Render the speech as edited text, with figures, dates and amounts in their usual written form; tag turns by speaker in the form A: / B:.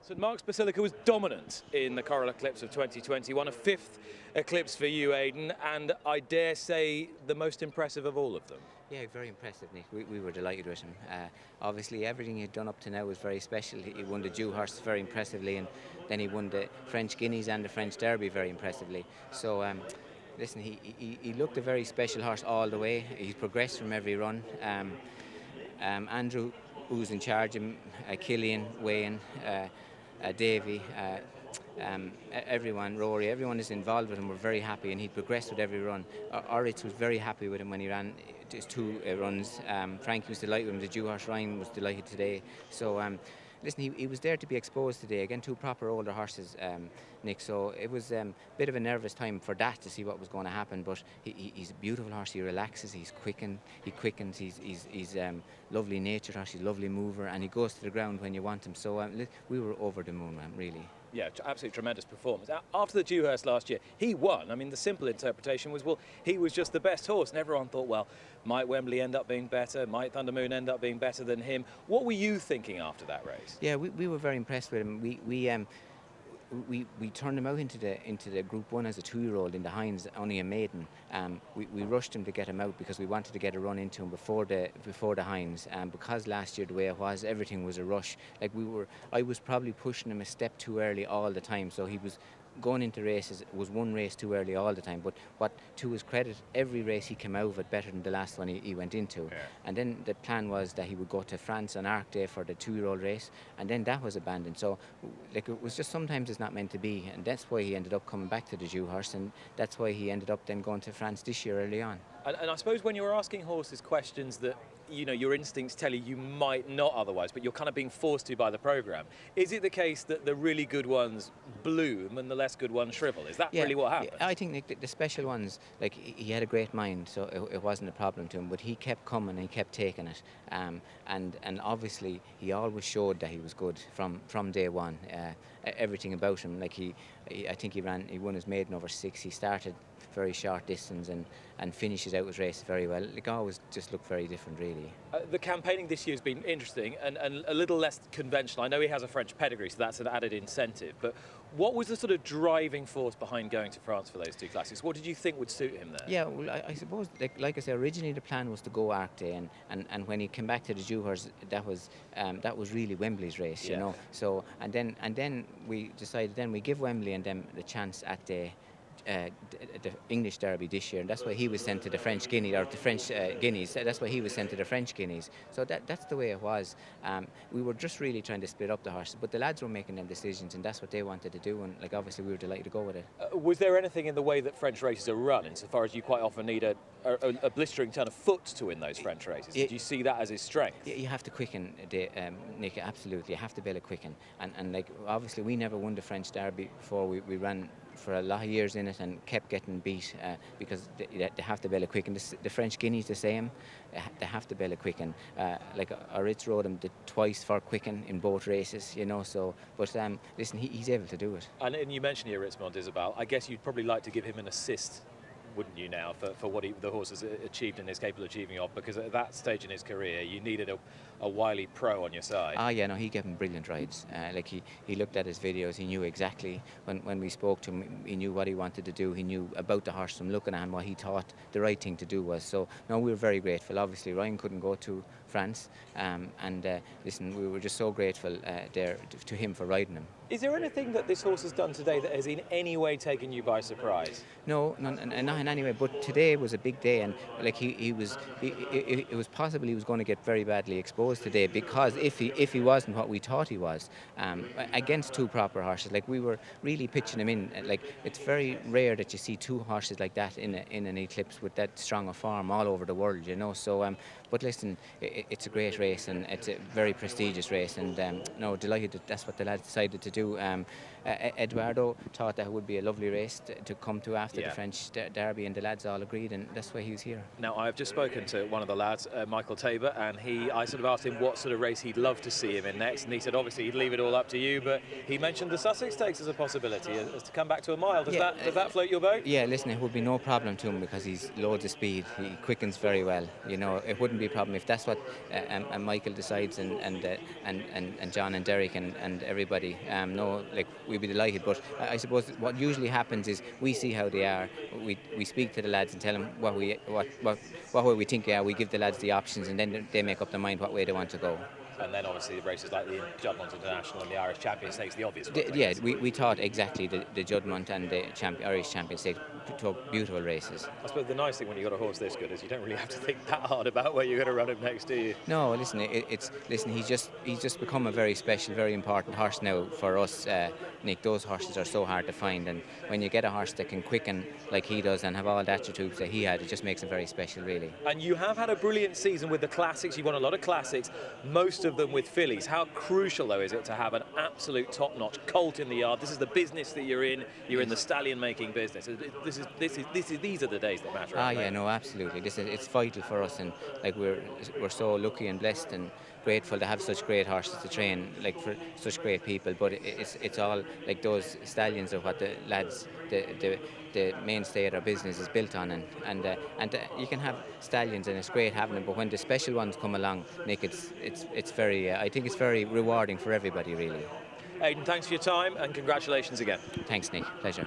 A: St Mark's Basilica was dominant in the Coral-Eclipse of 2021, a fifth eclipse for you, Aidan, and I dare say the most impressive of all of them.
B: Yeah, very impressive, Nick. We were delighted with him. Obviously, everything he'd done up to now was very special. He won the Dew Horse very impressively, and then he won the French Guineas and the French Derby very impressively. So, listen, he looked a very special horse all the way. He's progressed from every run. Andrew, who's in charge of him, Killian, Wayne, Davy, everyone, Rory, everyone is involved with him. We're very happy, and he progressed with every run. Oritz was very happy with him when he ran his two runs. Frankie was delighted with him. The Dew Horse Ryan was delighted today. So, listen, he was there to be exposed today. Again, two proper older horses, Nick. So it was a bit of a nervous time for that to see what was going to happen. But he's a beautiful horse. He relaxes. He quickens. He's lovely natured horse. He's a lovely mover, and he goes to the ground when you want him. So we were over the moon, really.
A: Yeah, absolutely tremendous performance. After the Dewhurst last year, he won. I mean, the simple interpretation was, well, he was just the best horse, and everyone thought, well, might Wembley end up being better? Might Thunder Moon end up being better than him? What were you thinking after that race?
B: Yeah, we were very impressed with him. We turned him out into the Group 1 as a 2-year-old in the Hinds, only a maiden. We rushed him to get him out because we wanted to get a run into him before the Hinds. Because last year the way it was, everything was a rush. I was probably pushing him a step too early all the time. So he was going into races, was one race too early all the time. But to his credit, every race he came out of it better than the last one he went into. Yeah. And then the plan was that he would go to France on Arc Day for the 2-year-old race, and then that was abandoned. So it was just sometimes it's not meant to be, and that's why he ended up coming back to the Dew Horse, and that's why he ended up then going to France this year early on.
A: And I suppose when you're asking horses questions that your instincts tell you might not otherwise, but you're kind of being forced to by the programme, is it the case that the really good ones bloom and the less good ones shrivel? Is that really what happened?
B: Yeah, I think, Nick, the special ones, he had a great mind, so it wasn't a problem to him, but he kept coming and he kept taking it, and obviously he always showed that he was good from day one. Everything about him, I think he won his maiden over 6. He started very short distance and finishes out his race very well. Always just looked very different, really.
A: The campaigning this year has been interesting and a little less conventional. I know he has a French pedigree, so that's an added incentive. But what was the sort of driving force behind going to France for those two classics? What did you think would suit him there?
B: Yeah, well, I suppose, like I said, originally the plan was to go Arc Day, and when he came back to the Dew Horse, that was really Wembley's race, you know. So and then we decided we give Wembley and them the chance at the English Derby this year, and that's why he was sent to the French Guineas, or the French Guineas. That's why he was sent to the French Guineas. So that's the way it was. We were just really trying to split up the horses, but the lads were making them decisions, and that's what they wanted to do. And obviously, we were delighted to go with it.
A: Was there anything in the way that French races are run, insofar as you quite often need a blistering turn of foot to win those French races? Did you see that as his strength?
B: You have to quicken, Nick. Absolutely, you have to be able to quicken. And obviously, we never won the French Derby before. We ran for a lot of years in it and kept getting beat because they have to be able to quicken. The French Guineas the same. They have to be able to quicken. Oritz rode him twice for quicken in both races, So, but listen, he's able to do it.
A: And you mentioned here Ritzmond Isabel. I guess you'd probably like to give him an assist, wouldn't you, now, for what the horse has achieved and is capable of achieving of, because at that stage in his career you needed a wily pro on your side.
B: Yeah, no, he gave him brilliant rides. He looked at his videos, he knew exactly, when we spoke to him, he knew what he wanted to do, he knew about the horse from looking at him, what he thought the right thing to do was. So, no, we were very grateful. Obviously, Ryan couldn't go to France, listen, we were just so grateful there to him for riding him.
A: Is there anything that this horse has done today that has in any way taken you by surprise?
B: No, not in any way. But today was a big day, and it was possible he was going to get very badly exposed today, because if he wasn't what we thought he was, against two proper horses, we were really pitching him in. It's very rare that you see two horses like that in an eclipse with that strong a form all over the world, So, but listen, it's a great race and it's a very prestigious race, and delighted that that's what the lads decided to do. Eduardo thought that it would be a lovely race to come to after the French Derby, and the lads all agreed, and that's why he was here.
A: Now, I've just spoken to one of the lads, Michael Tabor, and I sort of asked him what sort of race he'd love to see him in next, and he said obviously he'd leave it all up to you, but he mentioned the Sussex Stakes as a possibility, as to come back to a mile. Does that float your boat?
B: Yeah, listen, it would be no problem to him because he's loads of speed. He quickens very well. It wouldn't wouldn't be a problem if that's what and Michael decides, and John and Derek and everybody. No, like, we'd be delighted. But I suppose what usually happens is we see how they are. We speak to the lads and tell them what way we think they are. We give the lads the options, and then they make up their mind what way they want to go.
A: And then obviously the races like the Juddmonte International and the Irish Champions Stakes, the obvious ones.
B: Yeah, we thought exactly the Juddmonte and the Irish Champions Stakes, two beautiful races.
A: I suppose the nice thing when you've got a horse this good is you don't really have to think that hard about where you're going to run him next, do you?
B: No, listen, he's just become a very special, very important horse now for us, Nick. Those horses are so hard to find, and when you get a horse that can quicken like he does and have all the attributes that he had, it just makes him very special, really.
A: And you have had a brilliant season with the classics. You've won a lot of classics, most of them with fillies. How crucial, though, is it to have an absolute top-notch colt in the yard? This is the business that you're in. You're in the stallion-making business. These are the days that matter.
B: Yeah, no, absolutely. It's vital for us, and like we're so lucky and blessed and grateful to have such great horses to train, like for such great people. But it's all like those stallions are what the lads, the mainstay of our business is built on, and you can have stallions and it's great having them, but when the special ones come along, Nick, it's very I think it's very rewarding for everybody, really.
A: Aidan, thanks for your time and congratulations again.
B: Thanks, Nick. Pleasure.